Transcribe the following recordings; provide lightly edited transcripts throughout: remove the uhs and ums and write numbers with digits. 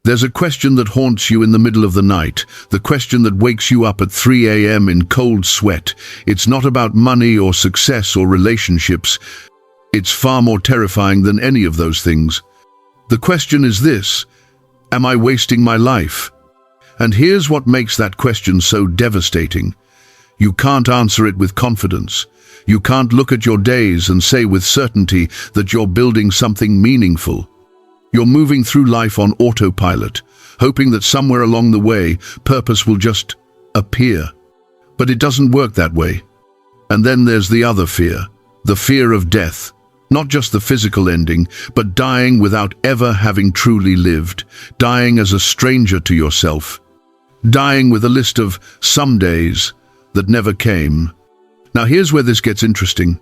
There's a question that haunts you in the middle of the night, the question that wakes you up at 3 a.m. in cold sweat. It's not about money or success or relationships. It's far more terrifying than any of those things. The question is this: am I wasting my life? And here's what makes that question so devastating. You can't answer it with confidence. You can't look at your days and say with certainty that you're building something meaningful. You're moving through life on autopilot, hoping that somewhere along the way, purpose will just appear. But it doesn't work that way. And then there's the other fear, the fear of death. Not just the physical ending, but dying without ever having truly lived, dying as a stranger to yourself, dying with a list of some days that never came. Now here's where this gets interesting.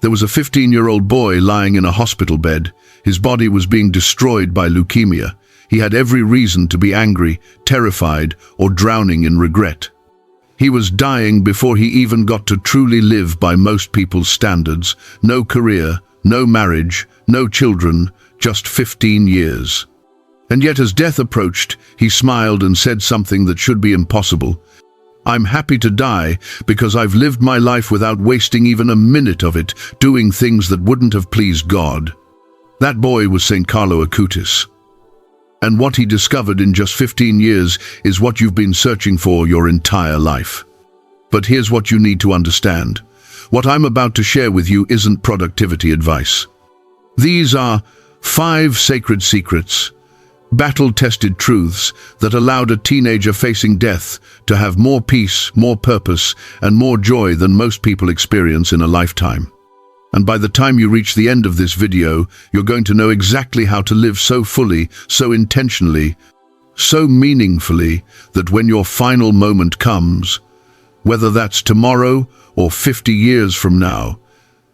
There was a 15-year-old boy lying in a hospital bed. His body was being destroyed by leukemia. He had every reason to be angry, terrified, or drowning in regret. He was dying before he even got to truly live by most people's standards. No career, no marriage, no children, just 15 years. And yet as death approached, he smiled and said something that should be impossible. "I'm happy to die because I've lived my life without wasting even a minute of it, doing things that wouldn't have pleased God." That boy was St. Carlo Acutis. And what he discovered in just 15 years is what you've been searching for your entire life. But here's what you need to understand. What I'm about to share with you isn't productivity advice. These are 5 sacred secrets, battle-tested truths that allowed a teenager facing death to have more peace, more purpose, and more joy than most people experience in a lifetime. And by the time you reach the end of this video, you're going to know exactly how to live so fully, so intentionally, so meaningfully, that when your final moment comes, whether that's tomorrow or 50 years from now,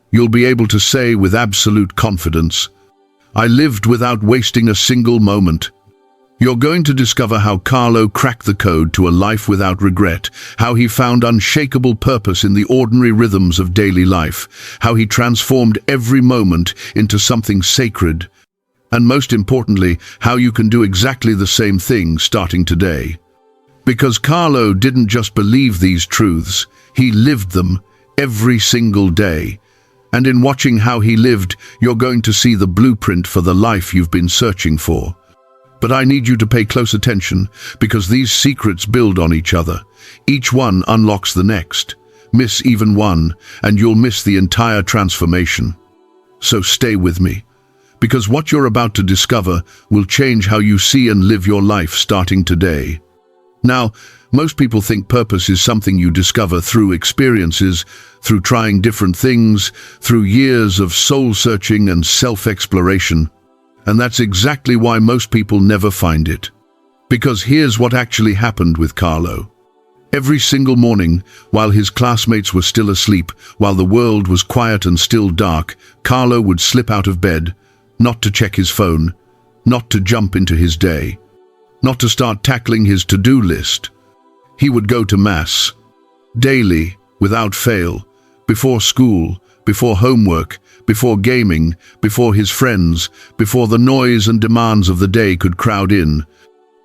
you'll be able to say with absolute confidence, "I lived without wasting a single moment." You're going to discover how Carlo cracked the code to a life without regret, how he found unshakable purpose in the ordinary rhythms of daily life, how he transformed every moment into something sacred, and most importantly, how you can do exactly the same thing starting today. Because Carlo didn't just believe these truths, he lived them every single day. And in watching how he lived, you're going to see the blueprint for the life you've been searching for. But I need you to pay close attention, because these secrets build on each other. Each one unlocks the next. Miss even one, and you'll miss the entire transformation. So stay with me, because what you're about to discover will change how you see and live your life starting today. Now, most people think purpose is something you discover through experiences, through trying different things, through years of soul-searching and self-exploration. And that's exactly why most people never find it. Because here's what actually happened with Carlo. Every single morning, while his classmates were still asleep, while the world was quiet and still dark, Carlo would slip out of bed, not to check his phone, not to jump into his day, not to start tackling his to-do list. He would go to Mass, daily, without fail, before school, before homework, before gaming, before his friends, before the noise and demands of the day could crowd in.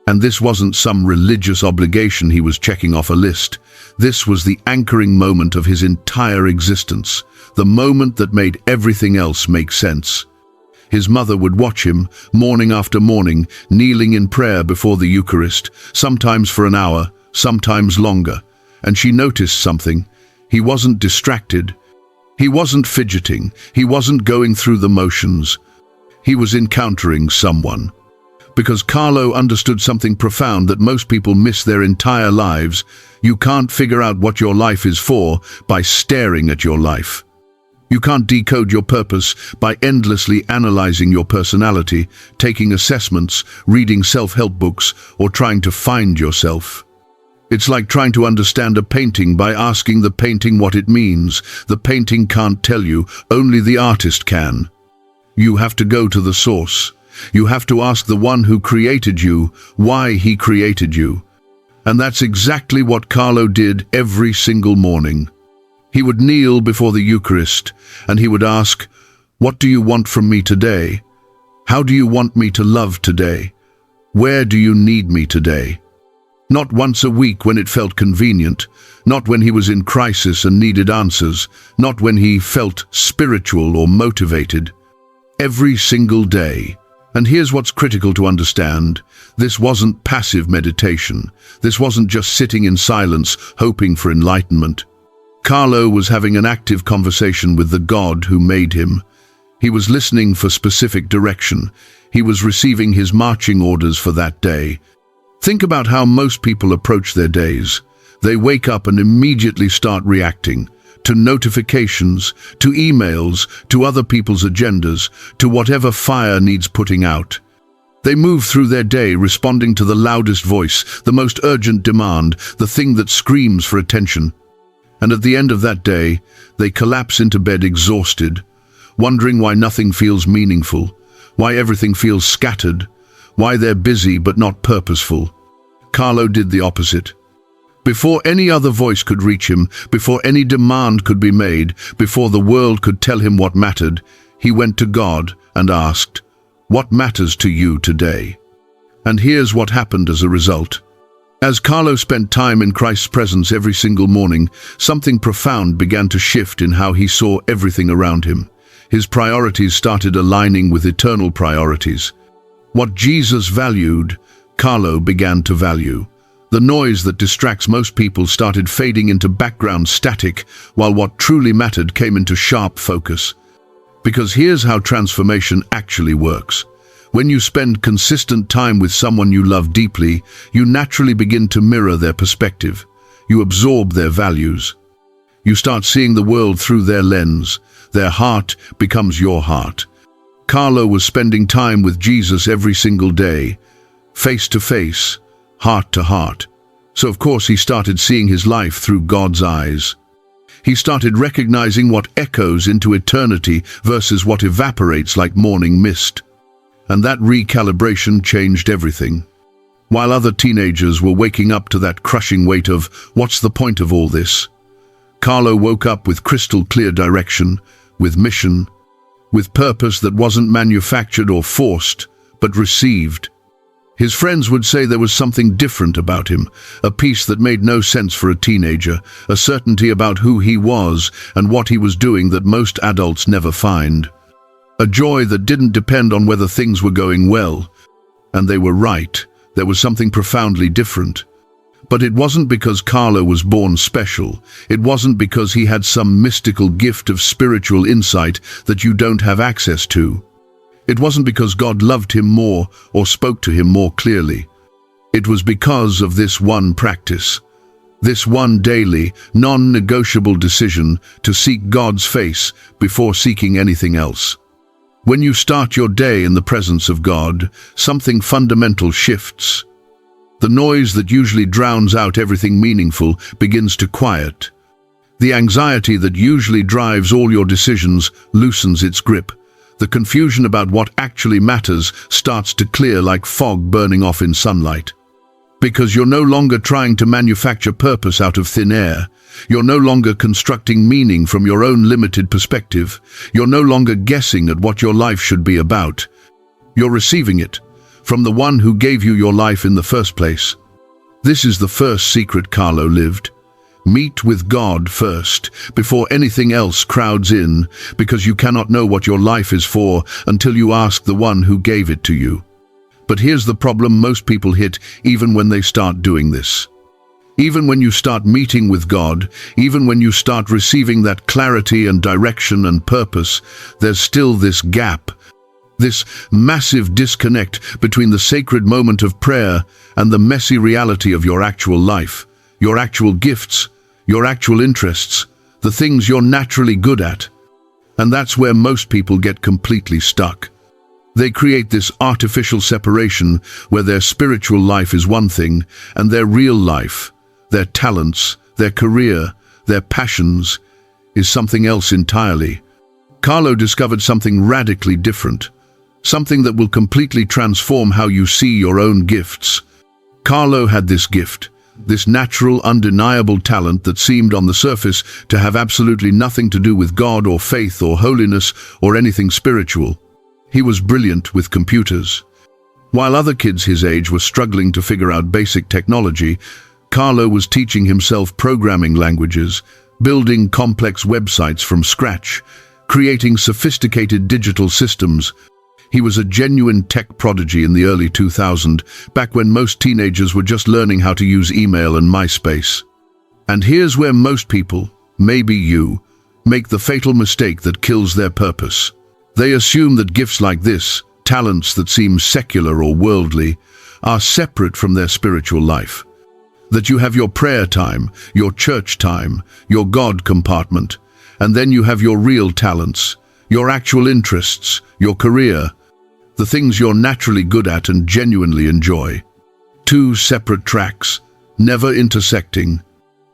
And this wasn't some religious obligation he was checking off a list. This was the anchoring moment of his entire existence, the moment that made everything else make sense. His mother would watch him, morning after morning, kneeling in prayer before the Eucharist, sometimes for an hour, sometimes longer. And she noticed something. He wasn't distracted. He wasn't fidgeting. He wasn't going through the motions. He was encountering someone. Because Carlo understood something profound that most people miss their entire lives. You can't figure out what your life is for by staring at your life. You can't decode your purpose by endlessly analyzing your personality, taking assessments, reading self-help books, or trying to find yourself. It's like trying to understand a painting by asking the painting what it means. The painting can't tell you, only the artist can. You have to go to the source. You have to ask the one who created you why he created you. And that's exactly what Carlo did every single morning. He would kneel before the Eucharist, and he would ask, "What do you want from me today? How do you want me to love today? Where do you need me today? Not once a week when it felt convenient, not when he was in crisis and needed answers, not when he felt spiritual or motivated. Every single day. And here's what's critical to understand. This wasn't passive meditation. This wasn't just sitting in silence, hoping for enlightenment. Carlo was having an active conversation with the God who made him. He was listening for specific direction. He was receiving his marching orders for that day. Think about how most people approach their days. They wake up and immediately start reacting to notifications, to emails, to other people's agendas, to whatever fire needs putting out. They move through their day responding to the loudest voice, the most urgent demand, the thing that screams for attention. And at the end of that day, they collapse into bed exhausted, wondering why nothing feels meaningful, why everything feels scattered, why they're busy but not purposeful. Carlo did the opposite. Before any other voice could reach him, before any demand could be made, before the world could tell him what mattered, he went to God and asked, "What matters to you today?" And here's what happened as a result. As Carlo spent time in Christ's presence every single morning, something profound began to shift in how he saw everything around him. His priorities started aligning with eternal priorities. What Jesus valued, Carlo began to value. The noise that distracts most people started fading into background static, while what truly mattered came into sharp focus. Because here's how transformation actually works. When you spend consistent time with someone you love deeply, you naturally begin to mirror their perspective. You absorb their values. You start seeing the world through their lens. Their heart becomes your heart. Carlo was spending time with Jesus every single day, face to face, heart to heart. So of course he started seeing his life through God's eyes. He started recognizing what echoes into eternity versus what evaporates like morning mist. And that recalibration changed everything. While other teenagers were waking up to that crushing weight of, what's the point of all this? Carlo woke up with crystal clear direction, with mission, with purpose that wasn't manufactured or forced, but received. His friends would say there was something different about him, a peace that made no sense for a teenager, a certainty about who he was and what he was doing that most adults never find. A joy that didn't depend on whether things were going well. And they were right, there was something profoundly different. But it wasn't because Carlo was born special. It wasn't because he had some mystical gift of spiritual insight that you don't have access to. It wasn't because God loved him more or spoke to him more clearly. It was because of this one practice, this one daily, non-negotiable decision to seek God's face before seeking anything else. When you start your day in the presence of God, something fundamental shifts. The noise that usually drowns out everything meaningful begins to quiet. The anxiety that usually drives all your decisions loosens its grip. The confusion about what actually matters starts to clear like fog burning off in sunlight. Because you're no longer trying to manufacture purpose out of thin air. You're no longer constructing meaning from your own limited perspective. You're no longer guessing at what your life should be about. You're receiving it from the one who gave you your life in the first place. This is the first secret Carlo lived. Meet with God first, before anything else crowds in, because you cannot know what your life is for until you ask the one who gave it to you. But here's the problem most people hit even when they start doing this. Even when you start meeting with God, even when you start receiving that clarity and direction and purpose, there's still this gap, this massive disconnect between the sacred moment of prayer and the messy reality of your actual life. Your actual gifts, your actual interests, the things you're naturally good at. And that's where most people get completely stuck. They create this artificial separation where their spiritual life is one thing and their real life, their talents, their career, their passions, is something else entirely. Carlo discovered something radically different, something that will completely transform how you see your own gifts. Carlo had this gift, this natural, undeniable talent that seemed on the surface to have absolutely nothing to do with God or faith or holiness or anything spiritual. He was brilliant with computers. While other kids his age were struggling to figure out basic technology, Carlo was teaching himself programming languages, building complex websites from scratch, creating sophisticated digital systems. He was a genuine tech prodigy in the early 2000s, back when most teenagers were just learning how to use email and MySpace. And here's where most people, maybe you, make the fatal mistake that kills their purpose. They assume that gifts like this, talents that seem secular or worldly, are separate from their spiritual life. That you have your prayer time, your church time, your God compartment, and then you have your real talents, your actual interests, your career, the things you're naturally good at and genuinely enjoy. Two separate tracks, never intersecting.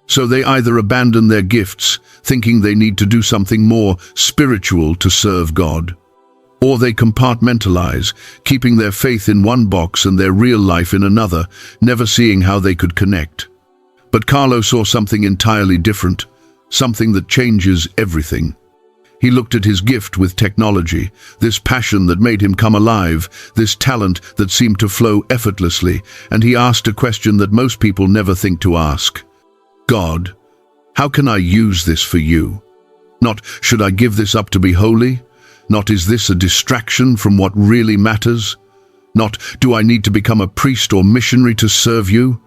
So they either abandon their gifts, thinking they need to do something more spiritual to serve God, or they compartmentalize, keeping their faith in one box and their real life in another, never seeing how they could connect. But Carlo saw something entirely different, something that changes everything. He looked at his gift with technology, this passion that made him come alive, this talent that seemed to flow effortlessly, and he asked a question that most people never think to ask. God, how can I use this for you? Not, should I give this up to be holy? Not, is this a distraction from what really matters? Not, do I need to become a priest or missionary to serve you?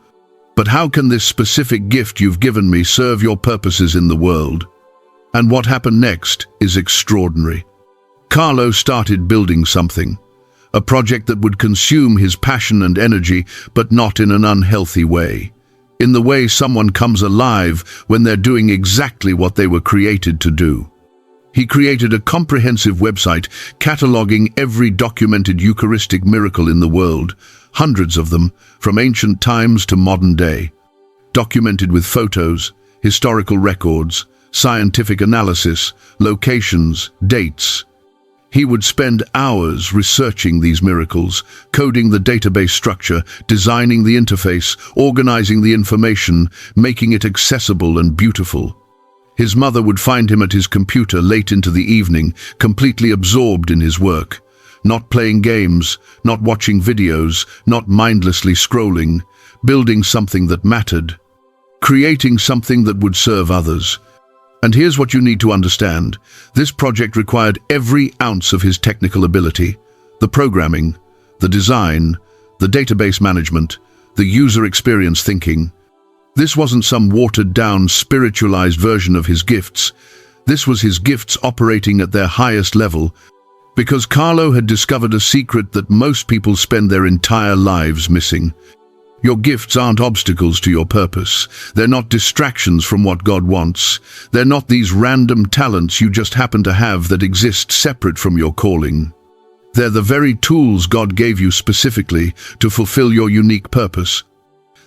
But how can this specific gift you've given me serve your purposes in the world? And what happened next is extraordinary. Carlo started building something, a project that would consume his passion and energy, but not in an unhealthy way. In the way someone comes alive when they're doing exactly what they were created to do. He created a comprehensive website cataloging every documented Eucharistic miracle in the world, hundreds of them, from ancient times to modern day, documented with photos, historical records, scientific analysis, locations, dates. He would spend hours researching these miracles, coding the database structure, designing the interface, organizing the information, making it accessible and beautiful. His mother would find him at his computer late into the evening, completely absorbed in his work, not playing games, not watching videos, not mindlessly scrolling, building something that mattered, creating something that would serve others. And here's what you need to understand. This project required every ounce of his technical ability, the programming, the design, the database management, the user experience thinking. This wasn't some watered-down, spiritualized version of his gifts. This was his gifts operating at their highest level, because Carlo had discovered a secret that most people spend their entire lives missing. Your gifts aren't obstacles to your purpose. They're not distractions from what God wants. They're not these random talents you just happen to have that exist separate from your calling. They're the very tools God gave you specifically to fulfill your unique purpose.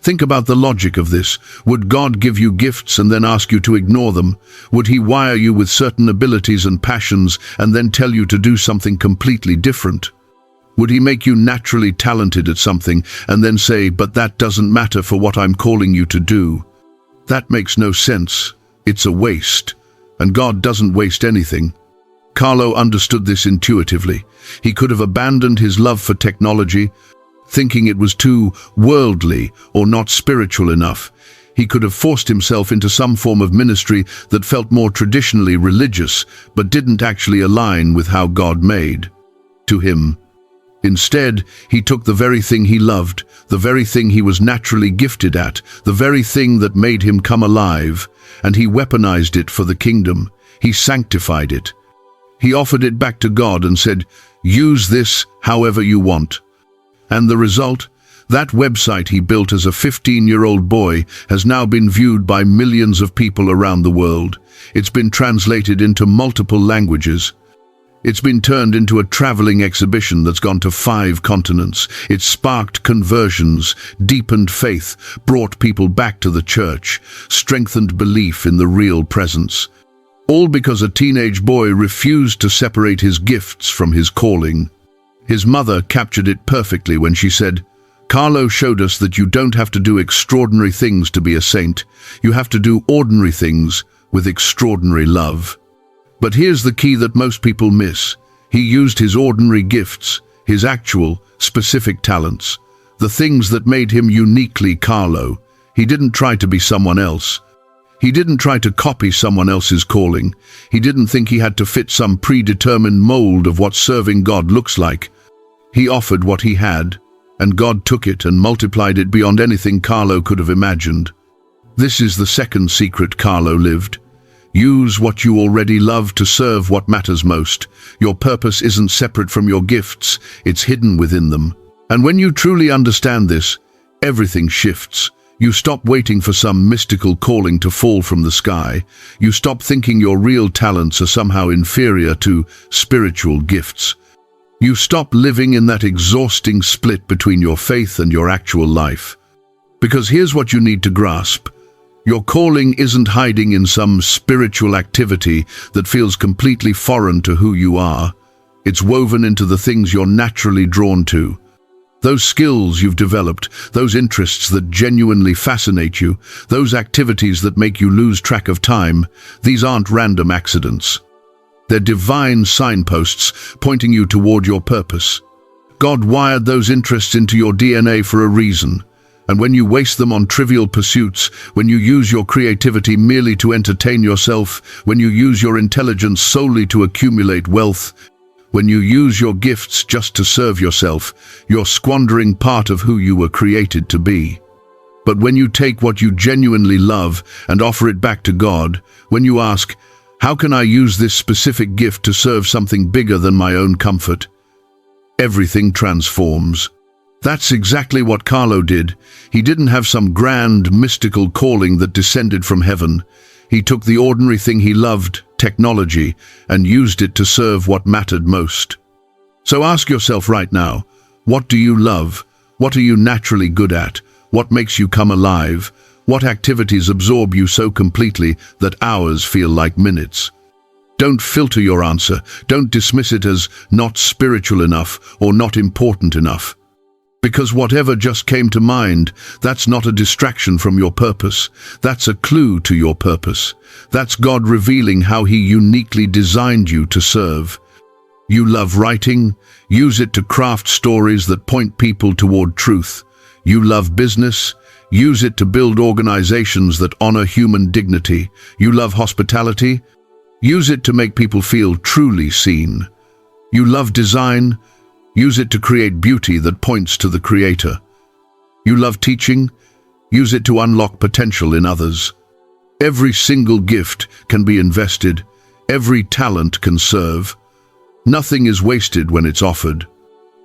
Think about the logic of this. Would God give you gifts and then ask you to ignore them? Would He wire you with certain abilities and passions and then tell you to do something completely different? Would He make you naturally talented at something and then say, but that doesn't matter for what I'm calling you to do? That makes no sense. It's a waste. And God doesn't waste anything. Carlo understood this intuitively. He could have abandoned his love for technology, thinking it was too worldly or not spiritual enough. He could have forced himself into some form of ministry that felt more traditionally religious, but didn't actually align with how God made to him. Instead, he took the very thing he loved, the very thing he was naturally gifted at, the very thing that made him come alive, and he weaponized it for the kingdom. He sanctified it. He offered it back to God and said, use this however you want. And the result? That website he built as a 15-year-old boy has now been viewed by millions of people around the world. It's been translated into multiple languages. It's been turned into a traveling exhibition that's gone to 5 continents. It's sparked conversions, deepened faith, brought people back to the church, strengthened belief in the real presence. All because a teenage boy refused to separate his gifts from his calling. His mother captured it perfectly when she said, Carlo showed us that you don't have to do extraordinary things to be a saint. You have to do ordinary things with extraordinary love. But here's the key that most people miss. He used his ordinary gifts, his actual, specific talents, the things that made him uniquely Carlo. He didn't try to be someone else. He didn't try to copy someone else's calling. He didn't think he had to fit some predetermined mold of what serving God looks like. He offered what he had, and God took it and multiplied it beyond anything Carlo could have imagined. This is the second secret Carlo lived. Use what you already love to serve what matters most. Your purpose isn't separate from your gifts, it's hidden within them. And when you truly understand this, everything shifts. You stop waiting for some mystical calling to fall from the sky. You stop thinking your real talents are somehow inferior to spiritual gifts. You stop living in that exhausting split between your faith and your actual life. Because here's what you need to grasp. Your calling isn't hiding in some spiritual activity that feels completely foreign to who you are. It's woven into the things you're naturally drawn to. Those skills you've developed, those interests that genuinely fascinate you, those activities that make you lose track of time, these aren't random accidents. They're divine signposts pointing you toward your purpose. God wired those interests into your DNA for a reason. And when you waste them on trivial pursuits, when you use your creativity merely to entertain yourself, when you use your intelligence solely to accumulate wealth, when you use your gifts just to serve yourself, you're squandering part of who you were created to be. But when you take what you genuinely love and offer it back to God, when you ask, how can I use this specific gift to serve something bigger than my own comfort? Everything transforms. That's exactly what Carlo did. He didn't have some grand, mystical calling that descended from heaven. He took the ordinary thing he loved, technology, and used it to serve what mattered most. So ask yourself right now, what do you love? What are you naturally good at? What makes you come alive? What activities absorb you so completely that hours feel like minutes? Don't filter your answer. Don't dismiss it as not spiritual enough or not important enough. Because whatever just came to mind, that's not a distraction from your purpose. That's a clue to your purpose. That's God revealing how He uniquely designed you to serve. You love writing? Use it to craft stories that point people toward truth. You love business? Use it to build organizations that honor human dignity. You love hospitality? Use it to make people feel truly seen. You love design? Use it to create beauty that points to the Creator. You love teaching? Use it to unlock potential in others. Every single gift can be invested. Every talent can serve. Nothing is wasted when it's offered.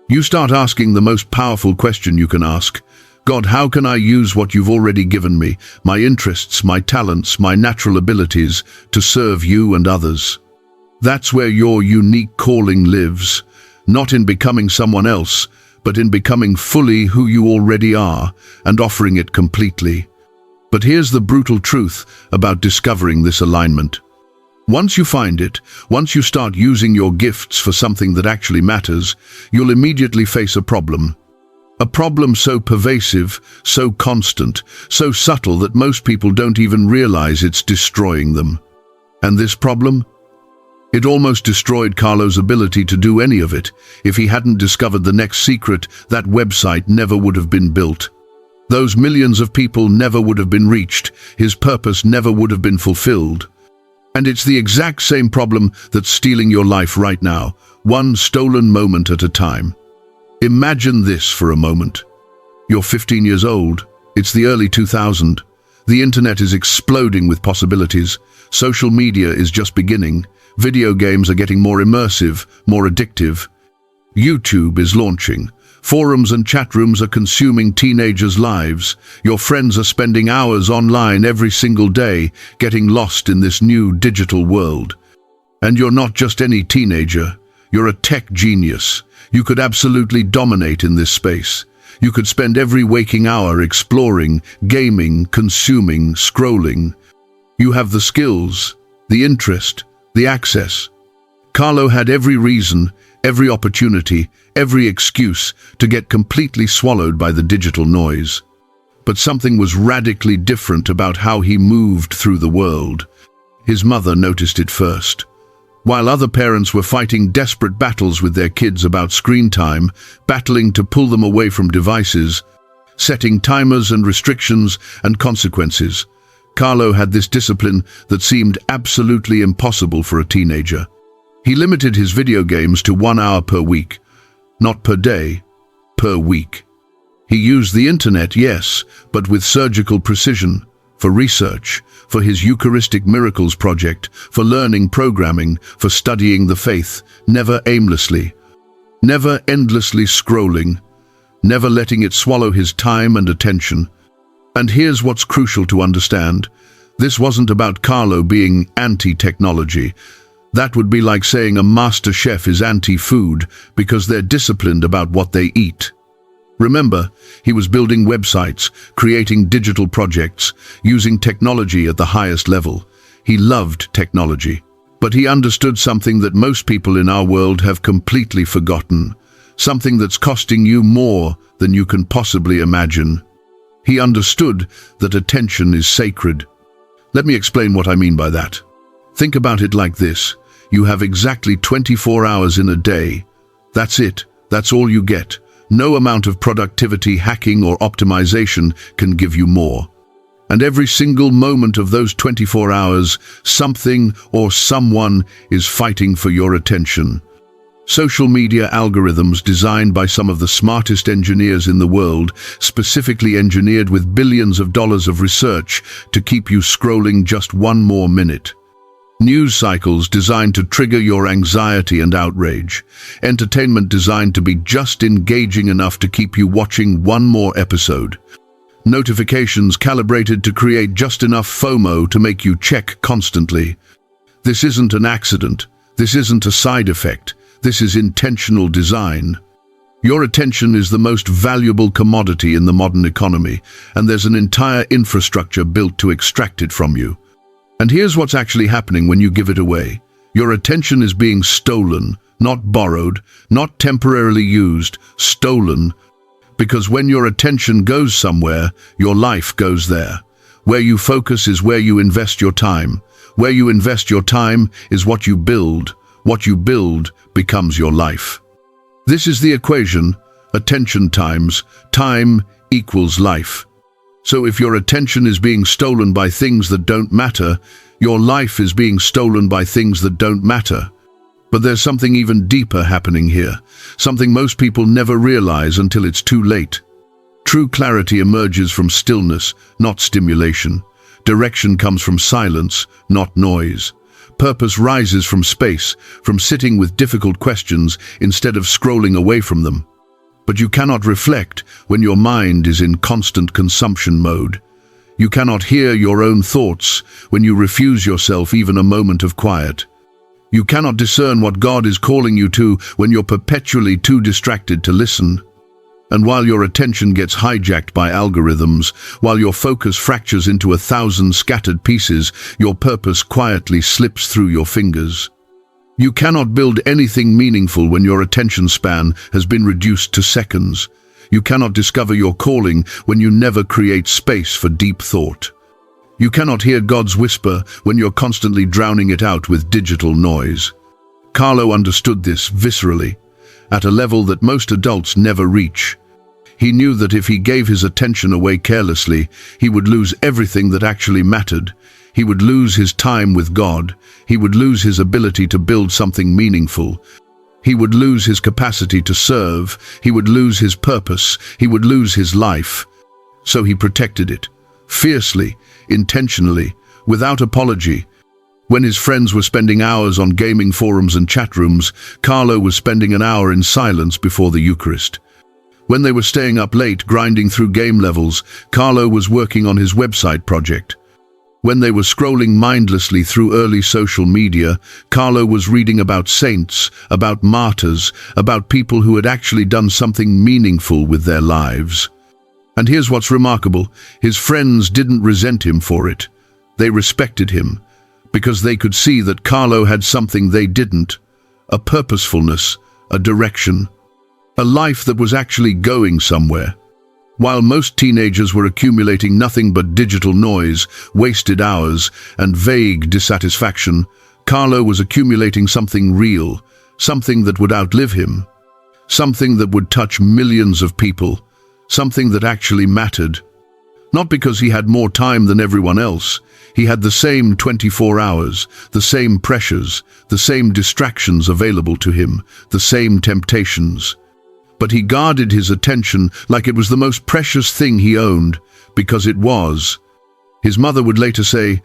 You start asking the most powerful question you can ask. God, how can I use what you've already given me, my interests, my talents, my natural abilities, to serve you and others? That's where your unique calling lives. Not in becoming someone else, but in becoming fully who you already are and offering it completely. But here's the brutal truth about discovering this alignment. Once you find it, once you start using your gifts for something that actually matters, you'll immediately face a problem. A problem so pervasive, so constant, so subtle that most people don't even realize it's destroying them. And this problem? It almost destroyed Carlo's ability to do any of it. If he hadn't discovered the next secret, that website never would have been built. Those millions of people never would have been reached. His purpose never would have been fulfilled. And it's the exact same problem that's stealing your life right now, one stolen moment at a time. Imagine this for a moment. You're 15 years old. It's the early 2000s. The internet is exploding with possibilities. Social media is just beginning. Video games are getting more immersive, more addictive. YouTube is launching. Forums and chat rooms are consuming teenagers' lives. Your friends are spending hours online every single day, getting lost in this new digital world. And you're not just any teenager. You're a tech genius. You could absolutely dominate in this space. You could spend every waking hour exploring, gaming, consuming, scrolling. You have the skills, the interest, the access. Carlo had every reason, every opportunity, every excuse to get completely swallowed by the digital noise. But something was radically different about how he moved through the world. His mother noticed it first. While other parents were fighting desperate battles with their kids about screen time, battling to pull them away from devices, setting timers and restrictions and consequences, Carlo had this discipline that seemed absolutely impossible for a teenager. He limited his video games to 1 hour per week, not per day, per week. He used the internet, yes, but with surgical precision, for research, for his Eucharistic Miracles project, for learning programming, for studying the faith, never aimlessly, never endlessly scrolling, never letting it swallow his time and attention. And here's what's crucial to understand. This wasn't about Carlo being anti-technology. That would be like saying a master chef is anti-food because they're disciplined about what they eat. Remember, he was building websites, creating digital projects, using technology at the highest level. He loved technology. But he understood something that most people in our world have completely forgotten. Something that's costing you more than you can possibly imagine. He understood that attention is sacred. Let me explain what I mean by that. Think about it like this. You have exactly 24 hours in a day. That's it. That's all you get. No amount of productivity, hacking, or optimization can give you more. And every single moment of those 24 hours, something or someone is fighting for your attention. Social media algorithms designed by some of the smartest engineers in the world, specifically engineered with billions of dollars of research to keep you scrolling just 1 more minute. News cycles designed to trigger your anxiety and outrage. Entertainment designed to be just engaging enough to keep you watching 1 more episode. Notifications calibrated to create just enough FOMO to make you check constantly. This isn't an accident. This isn't a side effect. This is intentional design. Your attention is the most valuable commodity in the modern economy, and there's an entire infrastructure built to extract it from you. And here's what's actually happening when you give it away. Your attention is being stolen, not borrowed, not temporarily used, stolen. Because when your attention goes somewhere, your life goes there. Where you focus is where you invest your time. Where you invest your time is what you build. What you build becomes your life. This is the equation. Attention times time equals life. So if your attention is being stolen by things that don't matter, your life is being stolen by things that don't matter. But there's something even deeper happening here, something most people never realize until it's too late. True clarity emerges from stillness, not stimulation. Direction comes from silence, not noise. Purpose rises from space, from sitting with difficult questions instead of scrolling away from them. But you cannot reflect when your mind is in constant consumption mode. You cannot hear your own thoughts when you refuse yourself even a moment of quiet. You cannot discern what God is calling you to when you're perpetually too distracted to listen. And while your attention gets hijacked by algorithms, while your focus fractures into 1,000 scattered pieces, your purpose quietly slips through your fingers. You cannot build anything meaningful when your attention span has been reduced to seconds. You cannot discover your calling when you never create space for deep thought. You cannot hear God's whisper when you're constantly drowning it out with digital noise. Carlo understood this viscerally, at a level that most adults never reach. He knew that if he gave his attention away carelessly, he would lose everything that actually mattered. He would lose his time with God. He would lose his ability to build something meaningful. He would lose his capacity to serve. He would lose his purpose. He would lose his life. So he protected it, fiercely, intentionally, without apology. When his friends were spending hours on gaming forums and chat rooms, Carlo was spending an hour in silence before the Eucharist. When they were staying up late, grinding through game levels, Carlo was working on his website project. When they were scrolling mindlessly through early social media, Carlo was reading about saints, about martyrs, about people who had actually done something meaningful with their lives. And here's what's remarkable. His friends didn't resent him for it. They respected him, because they could see that Carlo had something they didn't, a purposefulness, a direction, a life that was actually going somewhere. While most teenagers were accumulating nothing but digital noise, wasted hours, and vague dissatisfaction, Carlo was accumulating something real, something that would outlive him, something that would touch millions of people, something that actually mattered. Not because he had more time than everyone else. He had the same 24 hours, the same pressures, the same distractions available to him, the same temptations. But he guarded his attention like it was the most precious thing he owned, because it was. His mother would later say,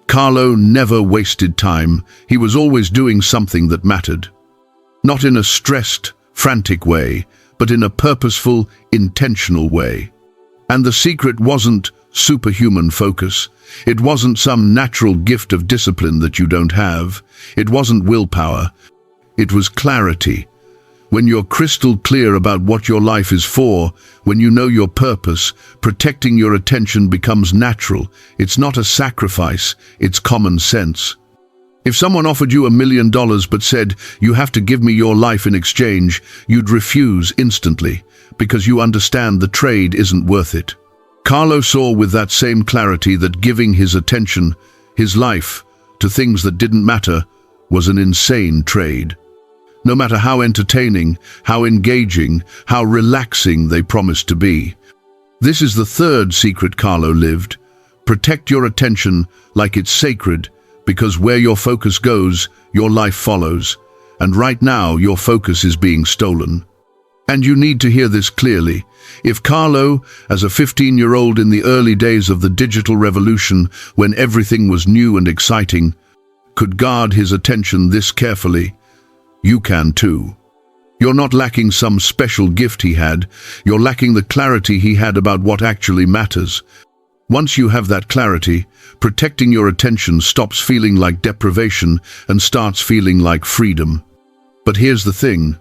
"Carlo never wasted time. He was always doing something that mattered." Not in a stressed, frantic way, but in a purposeful, intentional way. And the secret wasn't superhuman focus. It wasn't some natural gift of discipline that you don't have. It wasn't willpower. It was clarity. When you're crystal clear about what your life is for, when you know your purpose, protecting your attention becomes natural. It's not a sacrifice, it's common sense. If someone offered you $1 million but said, "You have to give me your life in exchange," you'd refuse instantly, because you understand the trade isn't worth it. Carlo saw with that same clarity that giving his attention, his life, to things that didn't matter was an insane trade. No matter how entertaining, how engaging, how relaxing they promised to be. This is the third secret Carlo lived. Protect your attention like it's sacred, because where your focus goes, your life follows. And right now, your focus is being stolen. And you need to hear this clearly. If Carlo, as a 15-year-old in the early days of the digital revolution, when everything was new and exciting, could guard his attention this carefully, you can too. You're not lacking some special gift he had, you're lacking the clarity he had about what actually matters. Once you have that clarity, protecting your attention stops feeling like deprivation and starts feeling like freedom. But here's the thing.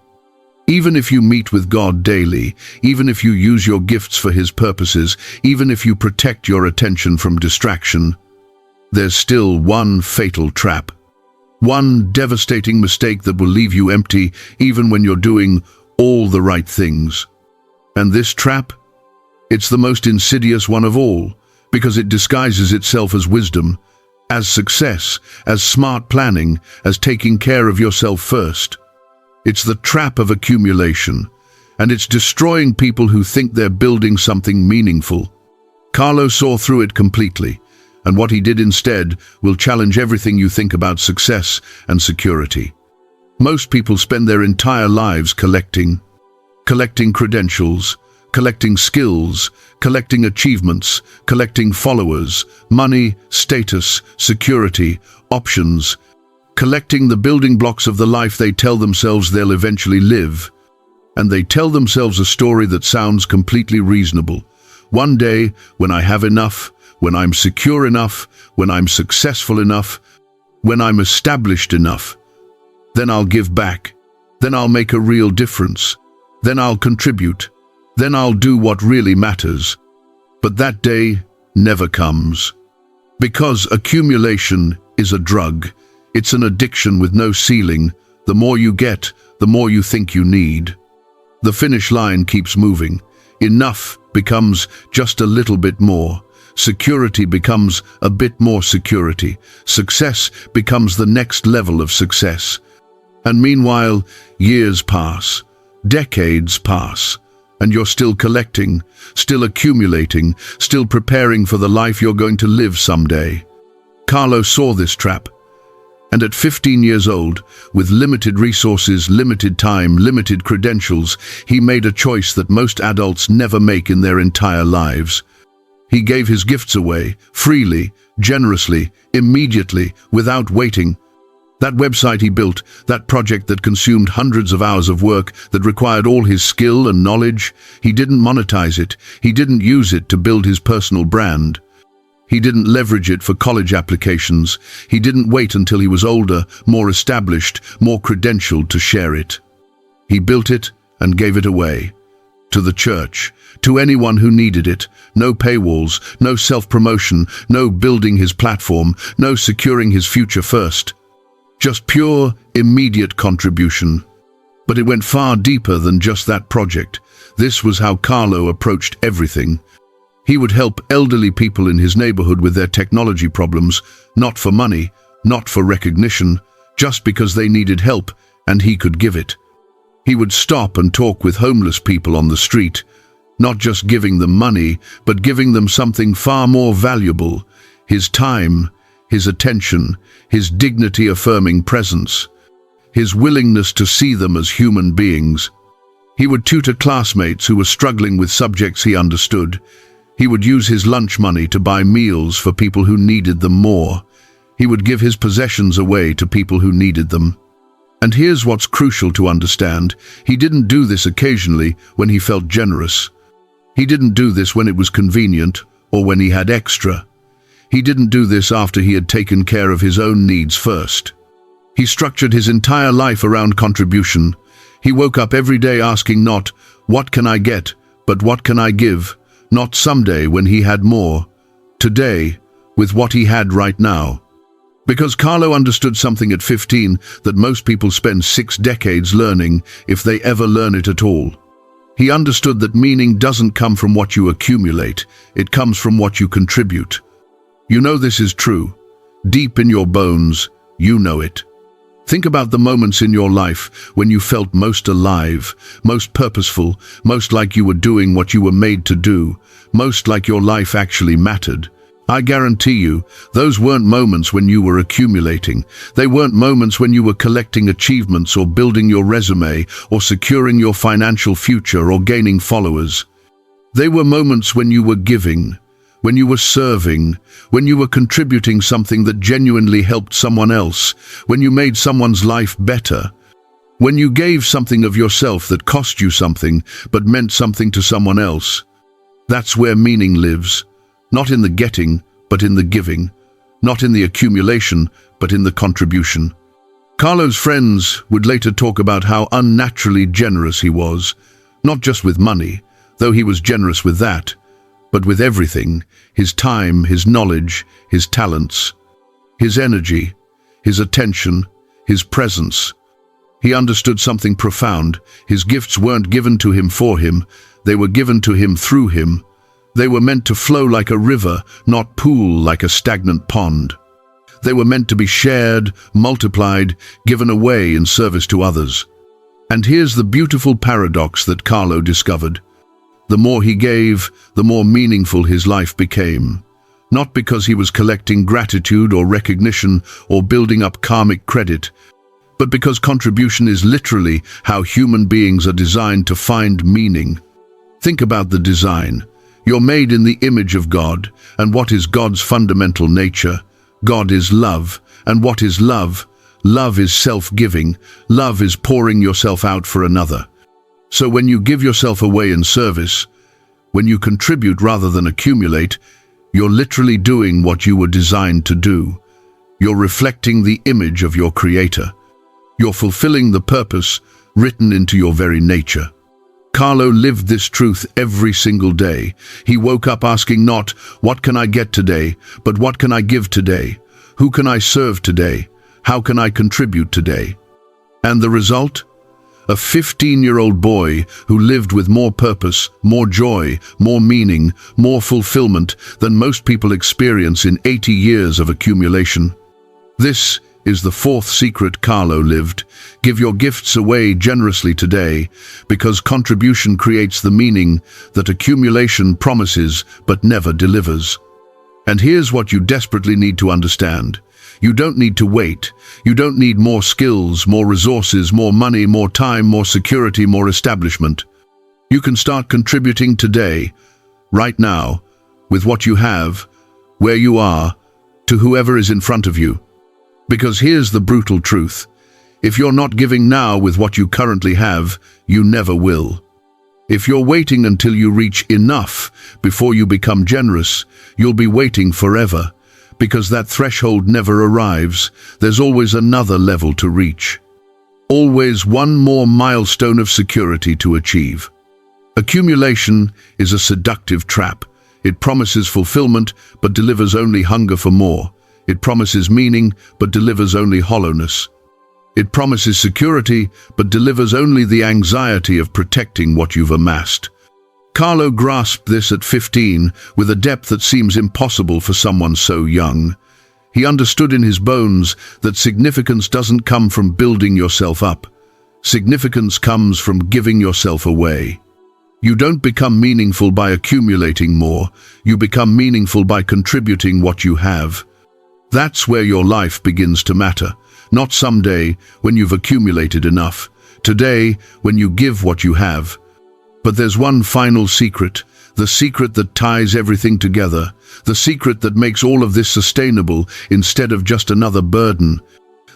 Even if you meet with God daily, even if you use your gifts for His purposes, even if you protect your attention from distraction, there's still one fatal trap. One devastating mistake that will leave you empty even when you're doing all the right things. And this trap? It's the most insidious one of all, because it disguises itself as wisdom, as success, as smart planning, as taking care of yourself first. It's the trap of accumulation, and it's destroying people who think they're building something meaningful. Carlo saw through it completely, and what he did instead will challenge everything you think about success and security. Most people spend their entire lives collecting credentials, collecting skills, collecting achievements, collecting followers, money, status, security, options, collecting the building blocks of the life they tell themselves they'll eventually live. And they tell themselves a story that sounds completely reasonable. One day, when I have enough, when I'm secure enough, when I'm successful enough, when I'm established enough, then I'll give back, then I'll make a real difference, then I'll contribute, then I'll do what really matters. But that day never comes. Because accumulation is a drug. It's an addiction with no ceiling. The more you get, the more you think you need. The finish line keeps moving. Enough becomes just a little bit more. Security becomes a bit more security. Success becomes the next level of success. And meanwhile, years pass, decades pass, and you're still collecting, still accumulating, still preparing for the life you're going to live someday. Carlo saw this trap. And at 15 years old, with limited resources, limited time, limited credentials, he made a choice that most adults never make in their entire lives. He gave his gifts away, freely, generously, immediately, without waiting. That website he built, that project that consumed hundreds of hours of work, that required all his skill and knowledge, he didn't monetize it. He didn't use it to build his personal brand. He didn't leverage it for college applications. He didn't wait until he was older, more established, more credentialed to share it. He built it and gave it away. To the church, to anyone who needed it. No paywalls, no self-promotion, no building his platform, no securing his future first. Just pure, immediate contribution. But it went far deeper than just that project. This was how Carlo approached everything. He would help elderly people in his neighborhood with their technology problems, not for money, not for recognition, just because they needed help and he could give it. He would stop and talk with homeless people on the street, not just giving them money, but giving them something far more valuable: his time, his attention, his dignity-affirming presence, his willingness to see them as human beings. He would tutor classmates who were struggling with subjects he understood. He would use his lunch money to buy meals for people who needed them more. He would give his possessions away to people who needed them. And here's what's crucial to understand: he didn't do this occasionally when he felt generous. He didn't do this when it was convenient or when he had extra. He didn't do this after he had taken care of his own needs first. He structured his entire life around contribution. He woke up every day asking not, "What can I get?" but "What can I give?" Not someday when he had more. Today, with what he had right now. Because Carlo understood something at 15 that most people spend 6 decades learning, if they ever learn it at all. He understood that meaning doesn't come from what you accumulate, it comes from what you contribute. You know this is true. Deep in your bones, you know it. Think about the moments in your life when you felt most alive, most purposeful, most like you were doing what you were made to do, most like your life actually mattered. I guarantee you, those weren't moments when you were accumulating. They weren't moments when you were collecting achievements or building your resume or securing your financial future or gaining followers. They were moments when you were giving, when you were serving, when you were contributing something that genuinely helped someone else, when you made someone's life better, when you gave something of yourself that cost you something but meant something to someone else. That's where meaning lives. Not in the getting, but in the giving. Not in the accumulation, but in the contribution. Carlo's friends would later talk about how unnaturally generous he was, not just with money, though he was generous with that, but with everything: his time, his knowledge, his talents, his energy, his attention, his presence. He understood something profound. His gifts weren't given to him for him, they were given to him through him. They were meant to flow like a river, not pool like a stagnant pond. They were meant to be shared, multiplied, given away in service to others. And here's the beautiful paradox that Carlo discovered. The more he gave, the more meaningful his life became. Not because he was collecting gratitude or recognition or building up karmic credit, but because contribution is literally how human beings are designed to find meaning. Think about the design. You're made in the image of God, and what is God's fundamental nature? God is love, and what is love? Love is self-giving. Love is pouring yourself out for another. So when you give yourself away in service, when you contribute rather than accumulate, you're literally doing what you were designed to do. You're reflecting the image of your Creator. You're fulfilling the purpose written into your very nature. Carlo lived this truth every single day. He woke up asking not, "What can I get today?" but "What can I give today? Who can I serve today? How can I contribute today?" And the result? A 15-year-old boy who lived with more purpose, more joy, more meaning, more fulfillment than most people experience in 80 years of accumulation. This is the fourth secret Carlo lived. Give your gifts away generously today, because contribution creates the meaning that accumulation promises but never delivers. And here's what you desperately need to understand. You don't need to wait. You don't need more skills, more resources, more money, more time, more security, more establishment. You can start contributing today, right now, with what you have, where you are, to whoever is in front of you. Because here's the brutal truth. If you're not giving now with what you currently have, you never will. If you're waiting until you reach enough before you become generous, you'll be waiting forever. Because that threshold never arrives, there's always another level to reach. Always one more milestone of security to achieve. Accumulation is a seductive trap. It promises fulfillment, but delivers only hunger for more. It promises meaning, but delivers only hollowness. It promises security, but delivers only the anxiety of protecting what you've amassed. Carlo grasped this at 15 with a depth that seems impossible for someone so young. He understood in his bones that significance doesn't come from building yourself up. Significance comes from giving yourself away. You don't become meaningful by accumulating more. You become meaningful by contributing what you have. That's where your life begins to matter. Not someday when you've accumulated enough. Today when you give what you have. But there's one final secret. The secret that ties everything together. The secret that makes all of this sustainable instead of just another burden.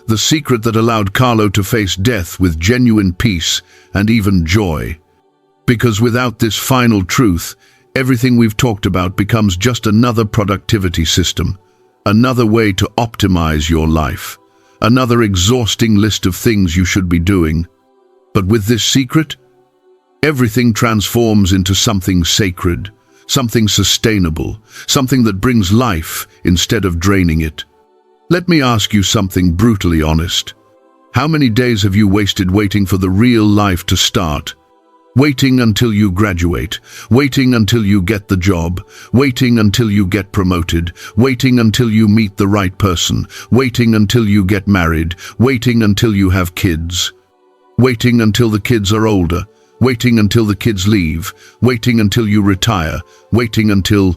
The secret that allowed Carlo to face death with genuine peace and even joy. Because without this final truth, everything we've talked about becomes just another productivity system. Another way to optimize your life. Another exhausting list of things you should be doing. But with this secret, everything transforms into something sacred, something sustainable, something that brings life instead of draining it. Let me ask you something brutally honest. How many days have you wasted waiting for the real life to start? Waiting until you graduate, waiting until you get the job, waiting until you get promoted, waiting until you meet the right person, waiting until you get married, waiting until you have kids, waiting until the kids are older, waiting until the kids leave, waiting until you retire, waiting until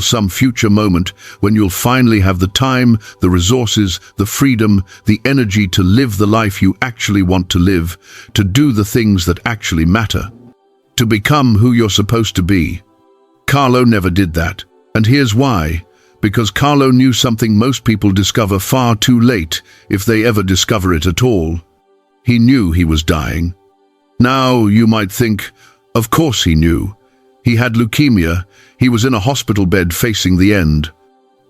some future moment when you'll finally have the time, the resources, the freedom, the energy to live the life you actually want to live, to do the things that actually matter, to become who you're supposed to be. Carlo never did that. And here's why. Because Carlo knew something most people discover far too late, if they ever discover it at all. He knew he was dying. Now, you might think, of course he knew. He had leukemia. He was in a hospital bed facing the end.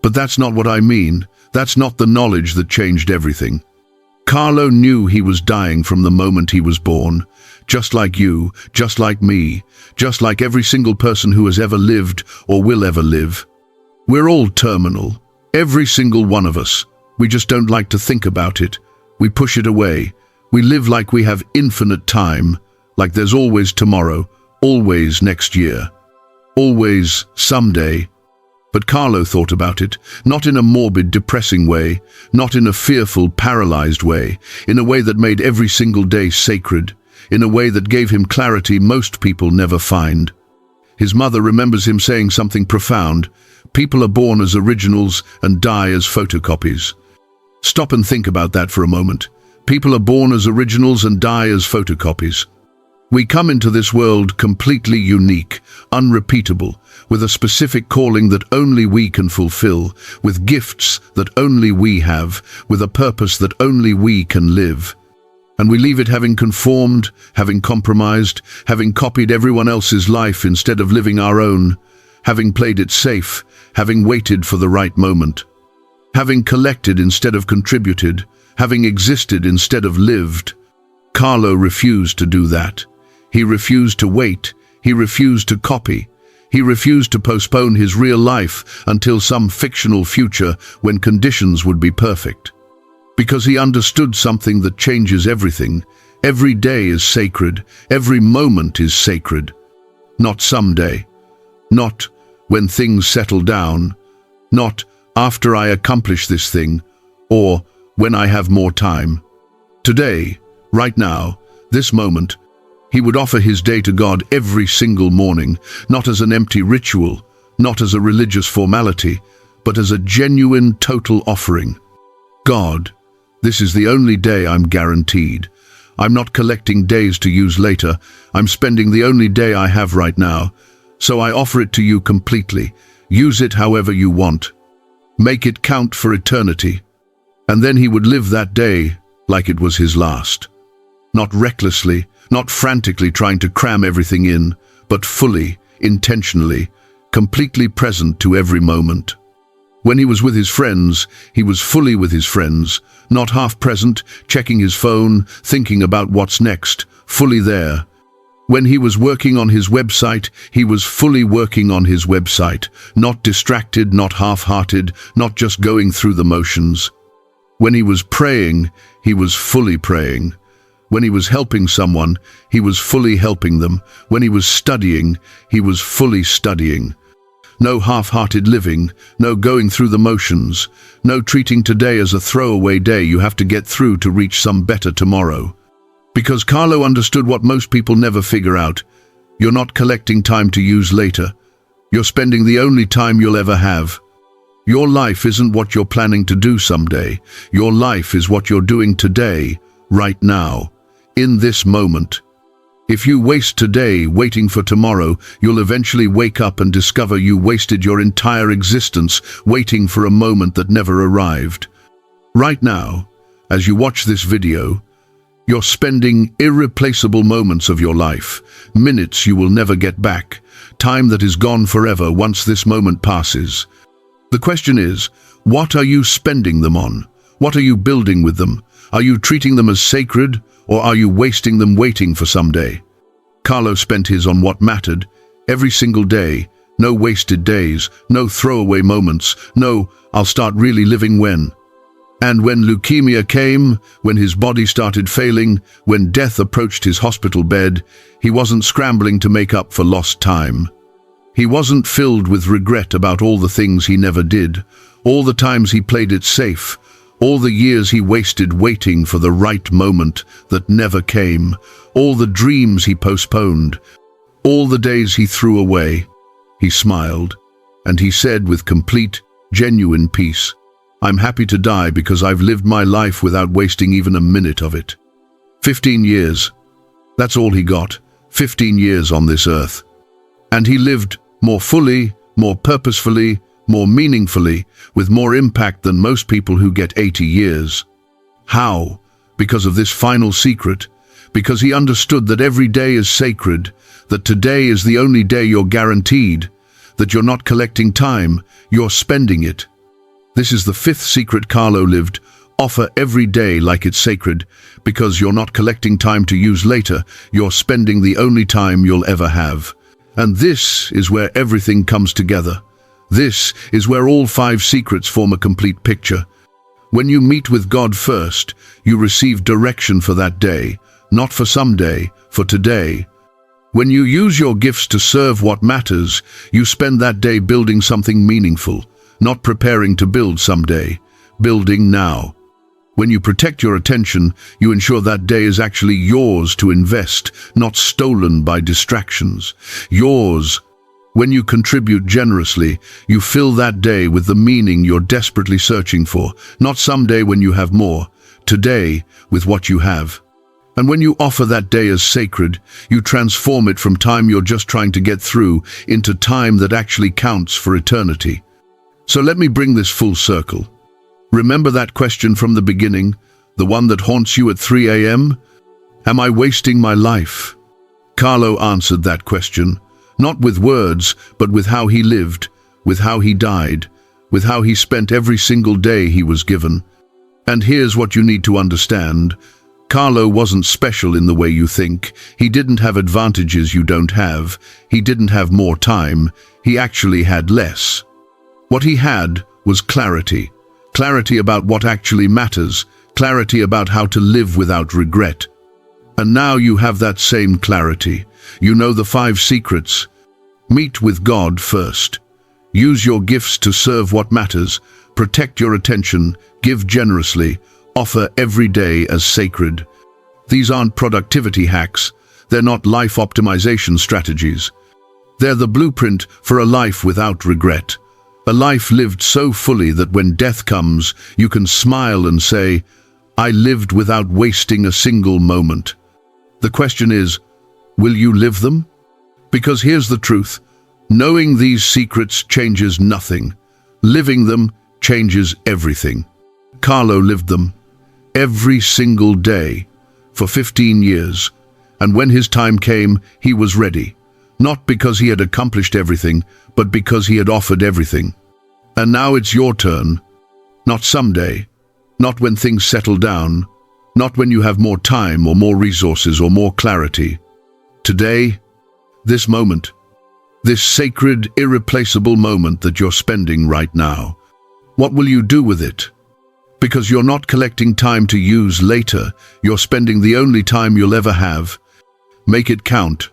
But that's not what I mean. That's not the knowledge that changed everything. Carlo knew he was dying from the moment he was born. Just like you, just like me, just like every single person who has ever lived or will ever live. We're all terminal. Every single one of us. We just don't like to think about it. We push it away. We live like we have infinite time, like there's always tomorrow, always next year, always someday. But Carlo thought about it, not in a morbid, depressing way, not in a fearful, paralyzed way, in a way that made every single day sacred, in a way that gave him clarity most people never find. His mother remembers him saying something profound. People are born as originals and die as photocopies. Stop and think about that for a moment. People are born as originals and die as photocopies. We come into this world completely unique, unrepeatable, with a specific calling that only we can fulfill, with gifts that only we have, with a purpose that only we can live. And we leave it having conformed, having compromised, having copied everyone else's life instead of living our own, having played it safe, having waited for the right moment, having collected instead of contributed, having existed instead of lived. Carlo refused to do that. He refused to wait. He refused to copy. He refused to postpone his real life until some fictional future when conditions would be perfect. Because he understood something that changes everything. Every day is sacred. Every moment is sacred. Not someday. Not when things settle down. Not after I accomplish this thing. Or when I have more time. Today, right now, this moment, he would offer his day to God every single morning, not as an empty ritual, not as a religious formality, but as a genuine, total offering. God, this is the only day I'm guaranteed. I'm not collecting days to use later. I'm spending the only day I have right now. So I offer it to you completely. Use it however you want. Make it count for eternity. And then he would live that day like it was his last. Not recklessly, not frantically trying to cram everything in, but fully, intentionally, completely present to every moment. When he was with his friends, he was fully with his friends, not half present, checking his phone, thinking about what's next, fully there. When he was working on his website, he was fully working on his website, not distracted, not half-hearted, not just going through the motions. When he was praying, he was fully praying. When he was helping someone, he was fully helping them. When he was studying, he was fully studying. No half-hearted living, no going through the motions, no treating today as a throwaway day you have to get through to reach some better tomorrow. Because Carlo understood what most people never figure out. You're not collecting time to use later. You're spending the only time you'll ever have. Your life isn't what you're planning to do someday. Your life is what you're doing today, right now, in this moment. If you waste today waiting for tomorrow, you'll eventually wake up and discover you wasted your entire existence waiting for a moment that never arrived. Right now, as you watch this video, you're spending irreplaceable moments of your life, minutes you will never get back, time that is gone forever once this moment passes. The question is, what are you spending them on? What are you building with them? Are you treating them as sacred, or are you wasting them waiting for someday? Carlo spent his on what mattered, every single day. No wasted days, no throwaway moments, no, I'll start really living when. And when leukemia came, when his body started failing, when death approached his hospital bed, he wasn't scrambling to make up for lost time. He wasn't filled with regret about all the things he never did, all the times he played it safe, all the years he wasted waiting for the right moment that never came, all the dreams he postponed, all the days he threw away. He smiled, and he said with complete, genuine peace, "I'm happy to die because I've lived my life without wasting even a minute of it." 15 years. That's all he got. 15 years on this earth. And he lived more fully, more purposefully, more meaningfully, with more impact than most people who get 80 years. How? Because of this final secret. Because he understood that every day is sacred, that today is the only day you're guaranteed, that you're not collecting time, you're spending it. This is the fifth secret Carlo lived. Offer every day like it's sacred, because you're not collecting time to use later, you're spending the only time you'll ever have. And this is where everything comes together. This is where all 5 secrets form a complete picture. When you meet with God first, you receive direction for that day, not for someday, for today. When you use your gifts to serve what matters, you spend that day building something meaningful, not preparing to build someday, building now. When you protect your attention, you ensure that day is actually yours to invest, not stolen by distractions. Yours. When you contribute generously, you fill that day with the meaning you're desperately searching for, not someday when you have more, today with what you have. And when you offer that day as sacred, you transform it from time you're just trying to get through into time that actually counts for eternity. So let me bring this full circle. Remember that question from the beginning, the one that haunts you at 3 a.m.? Am I wasting my life? Carlo answered that question, not with words, but with how he lived, with how he died, with how he spent every single day he was given. And here's what you need to understand. Carlo wasn't special in the way you think. He didn't have advantages you don't have. He didn't have more time. He actually had less. What he had was clarity. Clarity about what actually matters. Clarity about how to live without regret. And now you have that same clarity. You know the 5 secrets. Meet with God first. Use your gifts to serve what matters. Protect your attention. Give generously. Offer every day as sacred. These aren't productivity hacks. They're not life optimization strategies. They're the blueprint for a life without regret. A life lived so fully that when death comes, you can smile and say, "I lived without wasting a single moment." The question is, will you live them? Because here's the truth. Knowing these secrets changes nothing. Living them changes everything. Carlo lived them every single day for 15 years. And when his time came, he was ready. Not because he had accomplished everything, but because he had offered everything. And now it's your turn. Not someday. Not when things settle down. Not when you have more time or more resources or more clarity. Today, this moment. This sacred, irreplaceable moment that you're spending right now. What will you do with it? Because you're not collecting time to use later. You're spending the only time you'll ever have. Make it count.